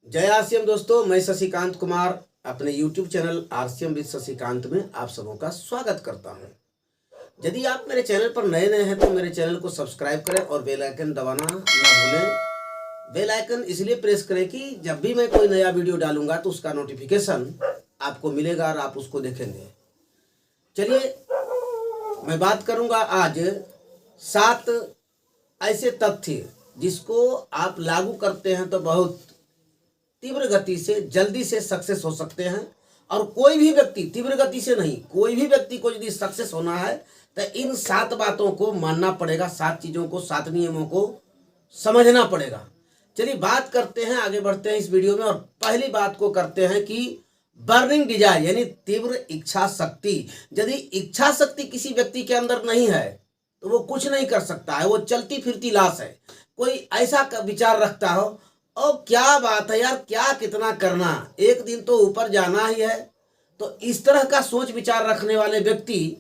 जय आरसीएम दोस्तों, मैं शशिकांत कुमार अपने YouTube channel RCM with Shashikant में आप सबों का स्वागत करता हूं। यदि आप मेरे चैनल पर नए हैं तो मेरे चैनल को सब्सक्राइब करें और बेल आइकन दबाना ना भूलें। बेल आइकन इसलिए प्रेस करें कि जब भी मैं कोई नया वीडियो डालूंगा तो उसका नोटिफिकेशन आपको मिलेगा और आप उसको देखेंगे। चलिए, मैं बात करूंगा आज 7 ऐसे तथ्य जिसको आप लागू करते हैं तो बहुत तीव्र गति से जल्दी से सक्सेस हो सकते हैं। और कोई भी व्यक्ति तीव्र गति से नहीं, कोई भी व्यक्ति को यदि सक्सेस होना है तो इन 7 बातों को मानना पड़ेगा, 7 चीजों को, 7 नियमों को समझना पड़ेगा। चलिए बात करते हैं, आगे बढ़ते हैं इस वीडियो में। और पहली बात को करते हैं कि बर्निंग डिजायर यानी तीव्र इच्छा शक्ति। यदि इच्छा शक्ति किसी व्यक्ति के अंदर नहीं है तो वो कुछ नहीं कर सकता है, वो चलती फिरती लाश है। कोई ऐसा विचार रखता हो, और क्या बात है यार, क्या कितना करना, एक दिन तो ऊपर जाना ही है। तो इस तरह का सोच विचार रखने वाले व्यक्ति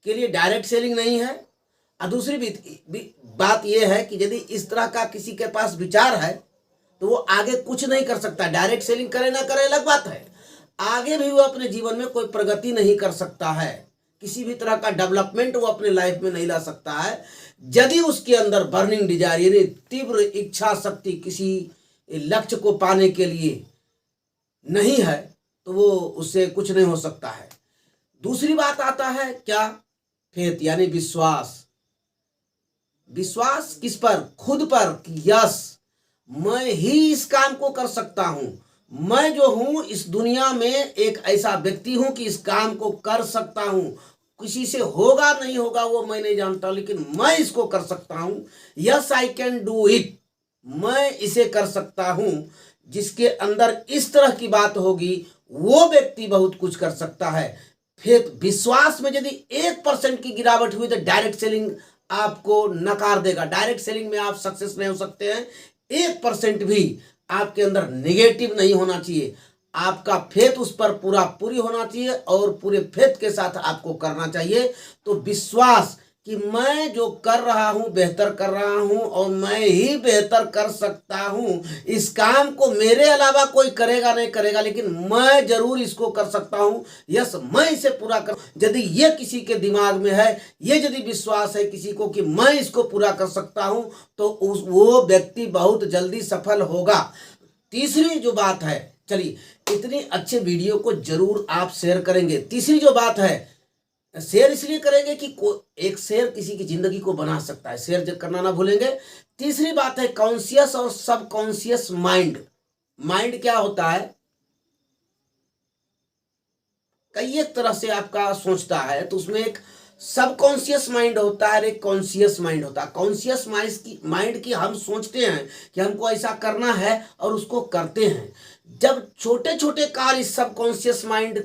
के लिए डायरेक्ट सेलिंग नहीं है। और दूसरी बात यह है कि यदि इस तरह का किसी के पास विचार है तो वो आगे कुछ नहीं कर सकता। डायरेक्ट सेलिंग करे ना करे अलग बात है, आगे भी वो अपने जीवन में कोई प्रगति नहीं कर सकता है, किसी भी तरह का डेवलपमेंट वो अपने लाइफ में नहीं ला सकता है। यदि उसके अंदर बर्निंग डिजायर यानी तीव्र इच्छा शक्ति किसी लक्ष्य को पाने के लिए नहीं है तो वो उससे कुछ नहीं हो सकता है। दूसरी बात आता है क्या, फेथ यानी विश्वास। विश्वास किस पर? खुद पर कि यस, मैं ही इस काम को कर सकता हूं, मैं जो हूं इस दुनिया में एक ऐसा व्यक्ति हूं कि इस काम को कर सकता हूं। किसी से होगा नहीं होगा वो मैं नहीं जानता, लेकिन मैं इसको कर सकता हूं। Yes I can do it, मैं इसे कर सकता हूं। जिसके अंदर इस तरह की बात होगी वो व्यक्ति बहुत कुछ कर सकता है। फिर विश्वास में यदि 1% की गिरावट हुई तो डायरेक्ट सेलिंग आपको नकार देगा। डायरेक्ट सेलिंग में आप सक्सेस नहीं हो सकते हैं। 1% भी आपके अंदर नेगेटिव नहीं होना चाहिए, आपका फेथ उस पर पूरी होना चाहिए और पूरे फेथ के साथ आपको करना चाहिए। तो विश्वास कि मैं जो कर रहा हूं बेहतर कर रहा हूं और मैं ही बेहतर कर सकता हूं, इस काम को मेरे अलावा कोई करेगा नहीं करेगा, लेकिन मैं जरूर इसको कर सकता हूं। यस, मैं इसे पूरा कर। यदि ये किसी के दिमाग में है, ये यदि विश्वास है किसी को कि मैं इसको पूरा कर सकता हूं, तो वो व्यक्ति बहुत जल्दी सफल होगा। तीसरी जो बात है, चलिए इतनी अच्छे वीडियो को जरूर आप शेयर करेंगे। तीसरी जो बात है, शेयर इसलिए करेंगे कि एक शेयर किसी की जिंदगी को बना सकता है, शेयर करना ना भूलेंगे। तीसरी बात है कॉन्शियस और सबकॉन्शियस माइंड। माइंड क्या होता है? कई एक तरह से आपका सोचता है, तो उसमें एक सबकॉन्शियस माइंड होता है, एक कॉन्शियस माइंड होता है। कॉन्शियस माइंड की हम सोचते हैं कि हमको ऐसा करना है और उसको करते हैं। जब छोटे छोटे कार्य कॉन्शियस माइंड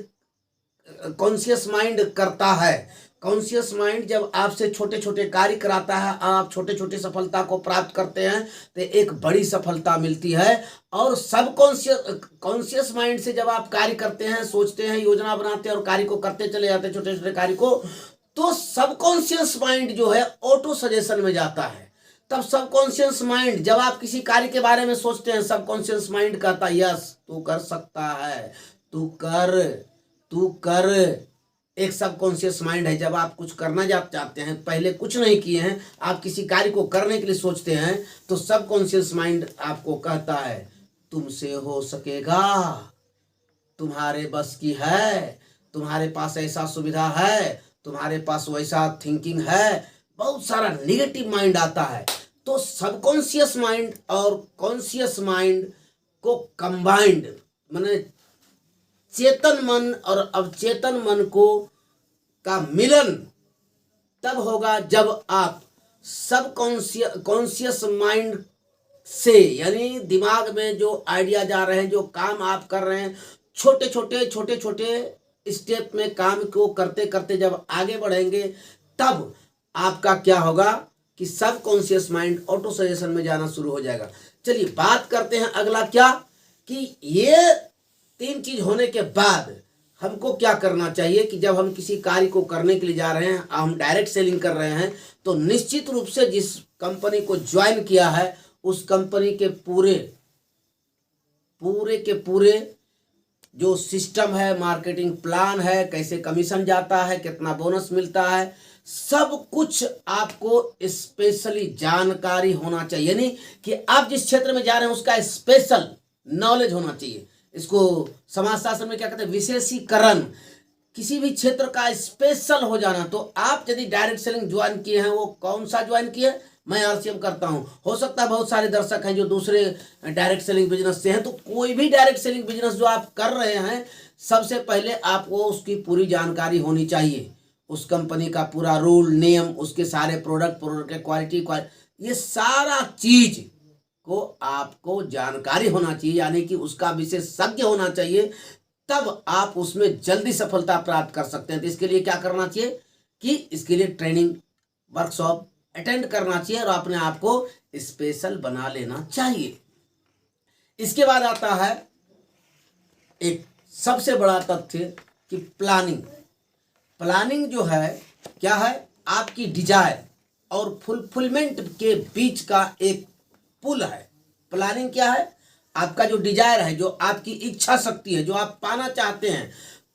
करता है, कॉन्शियस माइंड जब आपसे छोटे छोटे कार्य कराता है, आप छोटे छोटे सफलता को प्राप्त करते हैं तो एक बड़ी सफलता मिलती है। और सब कॉन्शियस माइंड से जब आप कार्य करते हैं, सोचते हैं, योजना बनाते हैं और कार्य को करते चले जाते हैं छोटे छोटे कार्य को, तो सबकॉन्शियस माइंड जो है ऑटो सजेशन में जाता है। तब सबकॉन्शियस माइंड जब आप किसी कार्य के बारे में सोचते हैं, सबकॉन्शियस माइंड कहता है यस तू कर सकता है, तू कर। एक सबकॉन्शियस माइंड है, जब आप कुछ करना चाहते हैं, पहले कुछ नहीं किए हैं, आप किसी कार्य को करने के लिए सोचते हैं, तो सबकॉन्शियस माइंड आपको कहता है तुमसे हो सकेगा, तुम्हारे बस की है, तुम्हारे पास ऐसा सुविधा है, तुम्हारे पास वैसा थिंकिंग है। बहुत सारा नेगेटिव माइंड आता है। तो सबकॉन्शियस माइंड और कॉन्शियस माइंड को कंबाइंड माने चेतन मन और अवचेतन मन को का मिलन तब होगा जब आप कॉन्शियस माइंड से, यानी दिमाग में जो आइडिया जा रहे हैं, जो काम आप कर रहे हैं, छोटे छोटे स्टेप में काम को करते करते जब आगे बढ़ेंगे, तब आपका क्या होगा कि सबकॉन्शियस माइंड ऑटो सजेशन में जाना शुरू हो जाएगा। चलिए बात करते हैं अगला क्या, कि ये 3 चीज होने के बाद हमको क्या करना चाहिए कि जब हम किसी कार्य को करने के लिए जा रहे हैं, हम डायरेक्ट सेलिंग कर रहे हैं, तो निश्चित रूप से जिस कंपनी को ज्वाइन किया है उस कंपनी के पूरे पूरे के पूरे जो सिस्टम है, मार्केटिंग प्लान है, कैसे कमीशन जाता है, कितना बोनस मिलता है, सब कुछ आपको स्पेशली जानकारी होना चाहिए। यानी कि आप जिस क्षेत्र में जा रहे हैं उसका स्पेशल नॉलेज होना चाहिए। इसको समाजशास्त्र में क्या कहते हैं, विशेषीकरण। किसी भी क्षेत्र का स्पेशल हो जाना। तो आप यदि डायरेक्ट सेलिंग ज्वाइन किए हैं, वो कौन सा ज्वाइन किए, मैं आरसीएम करता हूं। हो सकता है बहुत सारे दर्शक हैं जो दूसरे डायरेक्ट सेलिंग बिजनेस से हैं। तो कोई भी डायरेक्ट सेलिंग बिजनेस जो आप कर रहे हैं, सबसे पहले आपको उसकी पूरी जानकारी होनी चाहिए। उस कंपनी का पूरा रूल नियम, उसके सारे प्रोडक्ट के क्वालिटी, ये सारा चीज को आपको जानकारी होना चाहिए, यानी कि उसका विशेषज्ञ होना चाहिए। तब आप उसमें जल्दी सफलता प्राप्त कर सकते हैं। तो इसके लिए क्या करना चाहिए कि इसके लिए ट्रेनिंग वर्कशॉप अटेंड करना चाहिए और अपने आप को स्पेशल बना लेना चाहिए। इसके बाद आता है एक सबसे बड़ा तथ्य कि प्लानिंग। प्लानिंग जो है क्या है, आपकी डिजायर और फुलफिलमेंट के बीच का एक पुल है। प्लानिंग क्या है, आपका जो डिजायर है, जो आपकी इच्छा शक्ति है, जो आप पाना चाहते हैं,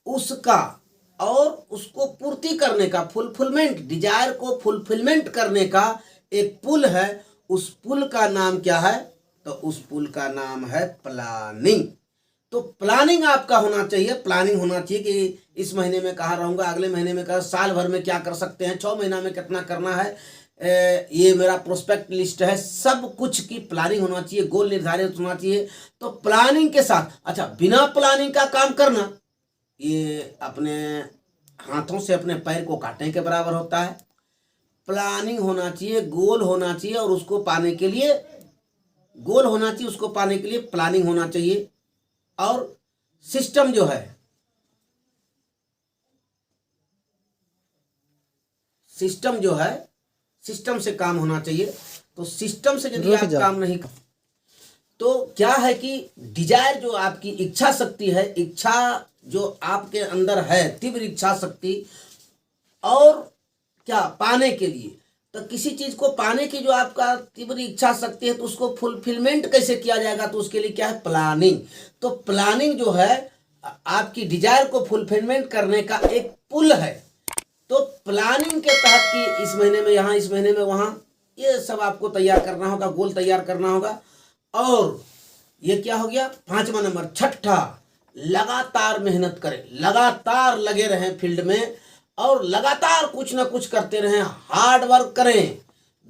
उसका और उसको पूर्ति करने का, फुलफिलमेंट, डिजायर को फुलफिलमेंट करने का एक पुल है। उस पुल का नाम क्या है, तो उस पुल का नाम है प्लानिंग। तो प्लानिंग आपका होना चाहिए। प्लानिंग होना चाहिए कि इस महीने में कहाँ रहूंगा, अगले महीने में कहाँ, साल भर में क्या कर सकते हैं, 6 महीना में कितना करना है, ये मेरा प्रोस्पेक्ट लिस्ट है। सब कुछ की प्लानिंग होना चाहिए, गोल निर्धारित होना चाहिए। तो प्लानिंग के साथ, अच्छा, बिना प्लानिंग का काम करना, ये अपने हाथों से अपने पैर को काटने के बराबर होता है। प्लानिंग होना चाहिए, गोल होना चाहिए, और उसको पाने के लिए गोल होना चाहिए, उसको पाने के लिए प्लानिंग होना चाहिए। और सिस्टम जो है, सिस्टम से काम होना चाहिए। तो सिस्टम से यदि आप काम नहीं कर, तो क्या है कि डिजायर, जो आपकी इच्छा शक्ति है, इच्छा जो आपके अंदर है, तीव्र इच्छा शक्ति, और क्या पाने के लिए, तो किसी चीज को पाने की जो आपका तीव्र इच्छा शक्ति है, तो उसको फुलफिलमेंट कैसे किया जाएगा, तो उसके लिए क्या है, प्लानिंग। तो प्लानिंग जो है आपकी डिजायर को फुलफिलमेंट करने का एक पुल है। तो प्लानिंग के तहत कि इस महीने में यहाँ, इस महीने में वहाँ, ये सब आपको तैयार करना होगा, गोल तैयार करना होगा। और ये क्या हो गया, 5वां नंबर। छठा, लगातार मेहनत करें, लगातार लगे रहें फील्ड में, और लगातार कुछ ना कुछ करते रहें, हार्ड वर्क करें।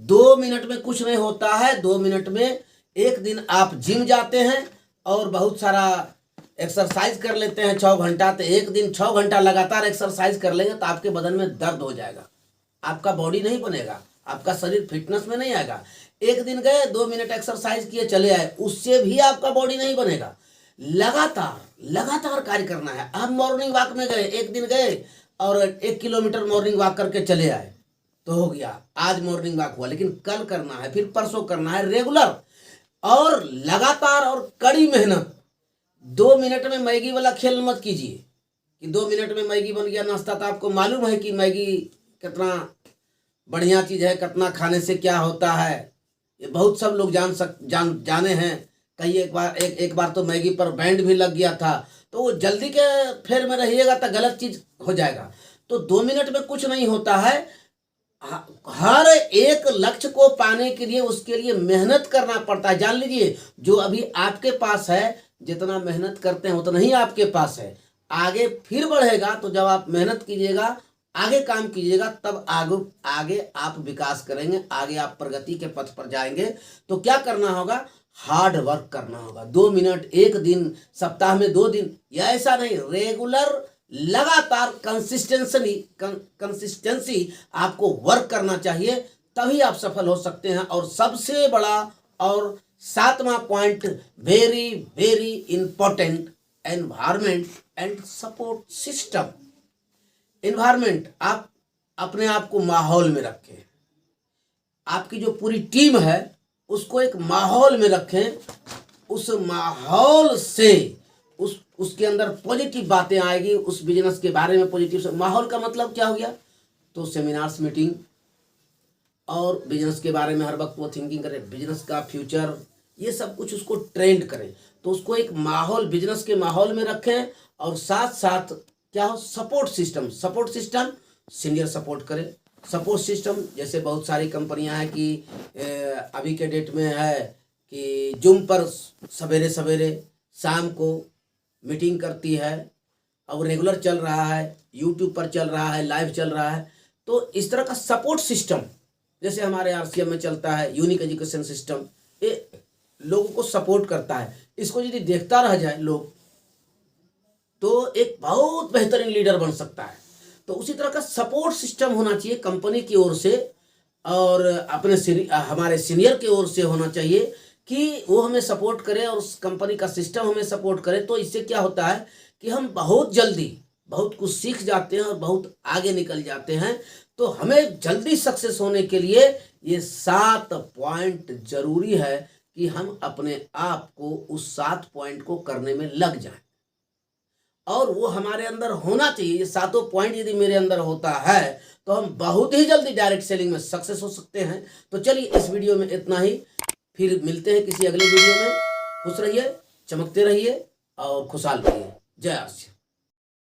2 मिनट में कुछ नहीं होता है। 2 मिनट में, एक दिन आप जिम जाते हैं और बहुत सारा एक्सरसाइज कर लेते हैं 6 घंटा, तो एक दिन 6 घंटा लगातार एक्सरसाइज कर लेंगे तो आपके बदन में दर्द हो जाएगा, आपका बॉडी नहीं बनेगा, आपका शरीर फिटनेस में नहीं आएगा। एक दिन गए, 2 मिनट एक्सरसाइज किए, चले आए, उससे भी आपका बॉडी नहीं बनेगा। लगातार कार्य करना है। हम मॉर्निंग वॉक में गए, एक दिन गए और 1 किलोमीटर मॉर्निंग वॉक करके चले आए, तो हो गया, आज मॉर्निंग वॉक हुआ। लेकिन कल करना है, फिर परसों करना है, रेगुलर और लगातार और कड़ी मेहनत। 2 मिनट में मैगी वाला खेल मत कीजिए कि 2 मिनट में मैगी बन गया नाश्ता। तो आपको मालूम है कि मैगी कितना बढ़िया चीज है, कितना खाने से क्या होता है, ये बहुत सब लोग जाने हैं। कई एक बार तो मैगी पर बैंड भी लग गया था। तो वो जल्दी के फेर में रहिएगा तो गलत चीज हो जाएगा। तो 2 मिनट में कुछ नहीं होता है। हर एक लक्ष्य को पाने के लिए उसके लिए मेहनत करना पड़ता है। जान लीजिए, जो अभी आपके पास है, जितना मेहनत करते हैं उतना ही आपके पास है। आगे फिर बढ़ेगा। तो जब आप मेहनत कीजिएगा, आगे काम कीजिएगा, तब आगे आप विकास करेंगे, आगे आप प्रगति के पथ पर जाएंगे। तो क्या करना होगा, हार्ड वर्क करना होगा। 2 मिनट, एक दिन, सप्ताह में 2 दिन, या ऐसा नहीं, रेगुलर, लगातार कंसिस्टेंसी आपको वर्क करना चाहिए, तभी आप सफल हो सकते हैं। और सबसे बड़ा और 7वां point, very very important, environment and support system. Environment, आप अपने आप को माहौल में रखें। आपकी जो पूरी टीम है उसको एक माहौल में रखें। उस माहौल से उसके अंदर पॉजिटिव बातें आएगी, उस बिजनेस के बारे में पॉजिटिव से। माहौल का मतलब क्या हो गया, तो सेमिनार्स, मीटिंग, और बिजनेस के बारे में हर वक्त वो थिंकिंग करें, बिजनेस का फ्यूचर, ये सब कुछ उसको ट्रेंड करें। तो उसको एक माहौल, बिजनेस के माहौल में रखें, और साथ साथ क्या हो, सपोर्ट सिस्टम सीनियर सपोर्ट करे। सपोर्ट सिस्टम जैसे बहुत सारी कंपनियां हैं कि अभी के डेट में है कि जूम पर सवेरे सवेरे शाम को मीटिंग करती है, और रेगुलर चल रहा है, यूट्यूब पर चल रहा है, लाइव चल रहा है। तो इस तरह का सपोर्ट सिस्टम जैसे हमारे आरसीएम में चलता है, यूनिक एजुकेशन सिस्टम, ये लोगों को सपोर्ट करता है। इसको यदि देखता रह जाए लोग तो एक बहुत बेहतरीन लीडर बन सकता है। तो उसी तरह का सपोर्ट सिस्टम होना चाहिए कंपनी की ओर से, और अपने हमारे सीनियर की ओर से होना चाहिए कि वो हमें सपोर्ट करे और उस कंपनी का सिस्टम हमें सपोर्ट करे। तो इससे क्या होता है कि हम बहुत जल्दी बहुत कुछ सीख जाते हैं और बहुत आगे निकल जाते हैं। तो हमें जल्दी सक्सेस होने के लिए ये 7 पॉइंट जरूरी है कि हम अपने आप को उस 7 पॉइंट को करने में लग जाएं, और वो हमारे अंदर होना चाहिए। ये 7 पॉइंट यदि मेरे अंदर होता है तो हम बहुत ही जल्दी डायरेक्ट सेलिंग में सक्सेस हो सकते हैं। तो चलिए इस वीडियो में इतना ही, फिर मिलते हैं किसी अगले वीडियो में। खुश रहिए, चमकते रहिए और खुशहाल रहिए। जय आरसीएम।